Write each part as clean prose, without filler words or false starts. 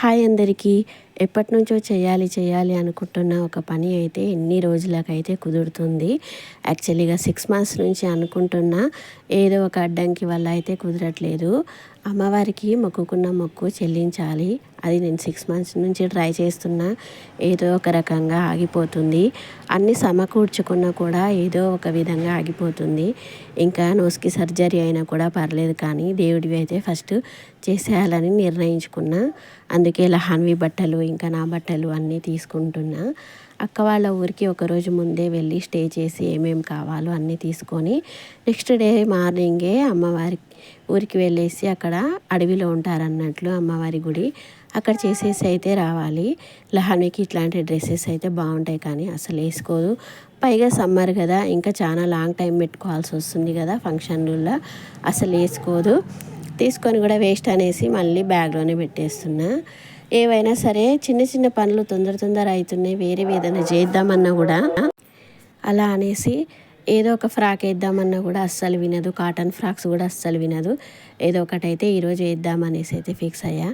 Hi అందరికీ. ఎప్పటినుంచో చేయాలి అనుకుంటున్న ఒక పని అయితే ఎన్ని రోజులకైతే కుదురుతుంది. యాక్చువల్లీగా 6 మంత్స్ నుంచి అనుకుంటున్నా, ఏదో ఒక అడ్డంకి వల్ల అయితే కుదరట్లేదు. అమ్మవారికి మొక్కుకున్న మొక్కు చెల్లించాలి. అది నేను 6 మంత్స్ నుంచి ట్రై చేస్తున్నా, ఏదో ఒక రకంగా ఆగిపోతుంది. అన్నీ సమకూర్చుకున్నా కూడా ఏదో ఒక విధంగా ఆగిపోతుంది. ఇంకా నోస్కి సర్జరీ అయినా కూడా పర్లేదు, కానీ దేవుడివి అయితే ఫస్ట్ చేసేయాలని నిర్ణయించుకున్నా. అందుకే లహాన్వి బట్టలు ఇంకా నా బట్టలు అన్నీ తీసుకుంటున్నా. అక్క వాళ్ళ ఊరికి ఒకరోజు ముందే వెళ్ళి స్టే చేసి ఏమేమి కావాలో అన్నీ తీసుకొని నెక్స్ట్ డే మార్నింగే అమ్మవారి ఊరికి వెళ్ళేసి, అక్కడ అడవిలో ఉంటారన్నట్లు అమ్మవారి గుడి, అక్కడ చేసేసి అయితే రావాలి. లహాన్వికి ఇట్లాంటి డ్రెస్సెస్ అయితే బాగుంటాయి, కానీ అసలు వేసుకోదు. పైగా సమ్మర్ కదా, ఇంకా చాలా లాంగ్ టైం పెట్టుకోవాల్సి వస్తుంది కదా ఫంక్షన్లలో, అసలు వేసుకోదు. తీసుకొని కూడా వేస్ట్ అనేసి మళ్ళీ బ్యాగ్లోనే పెట్టేస్తున్నా. ఏవైనా సరే చిన్న చిన్న పనులు తొందర అవుతున్నాయి, వేరే ఏదైనా చేద్దామన్నా కూడా అలా అనేసి ఏదో ఒక ఫ్రాక్ వేద్దామన్నా కూడా అస్సలు వినదు. కాటన్ ఫ్రాక్స్ కూడా అస్సలు వినదు. ఏదో ఒకటైతే ఈరోజు వేద్దామనేసి అయితే ఫిక్స్ అయ్యా.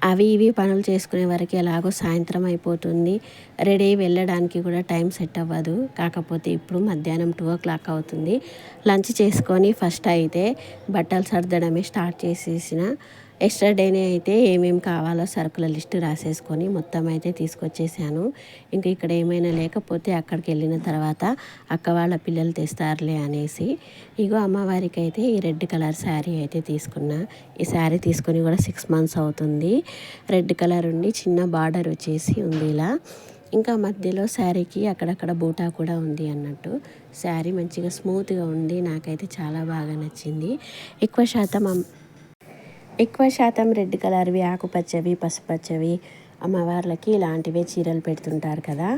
అవి ఇవి పనులు చేసుకునే వరకు ఎలాగో సాయంత్రం అయిపోతుంది. రెడీ వెళ్ళడానికి కూడా టైం సెట్ అవ్వదు. కాకపోతే ఇప్పుడు మధ్యాహ్నం 2 o'clock అవుతుంది. లంచ్ చేసుకొని ఫస్ట్ అయితే బట్టలు సర్దడమే స్టార్ట్ చేసేసిన. ఎస్టర్డేనే అయితే ఏమేమి కావాలో సరుకుల లిస్టు రాసేసుకొని మొత్తం అయితే తీసుకొచ్చేసాను. ఇంకా ఇక్కడ ఏమైనా లేకపోతే అక్కడికి వెళ్ళిన తర్వాత అక్క వాళ్ళ పిల్లలు తెస్తారులే అనేసి ఇగో అమ్మవారికి అయితే ఈ రెడ్ కలర్ శారీ అయితే తీసుకున్నా. ఈ శారీ తీసుకొని కూడా 6 months అవుతుంది. రెడ్ కలర్ ఉండి చిన్న బార్డర్ వచ్చేసి ఉంది ఇలా. ఇంకా మధ్యలో శారీకి అక్కడక్కడ బూటా కూడా ఉంది అన్నట్టు. శారీ మంచిగా స్మూత్గా ఉంది, నాకైతే చాలా బాగా నచ్చింది. ఎక్కువ శాతం రెడ్ కలర్వి, ఆకుపచ్చవి, పసుపచ్చవి అమ్మవార్లకి ఇలాంటివే చీరలు పెడుతుంటారు కదా,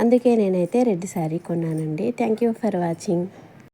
అందుకే నేనైతే రెడ్ శారీ కొన్నానండి. Thank you for watching.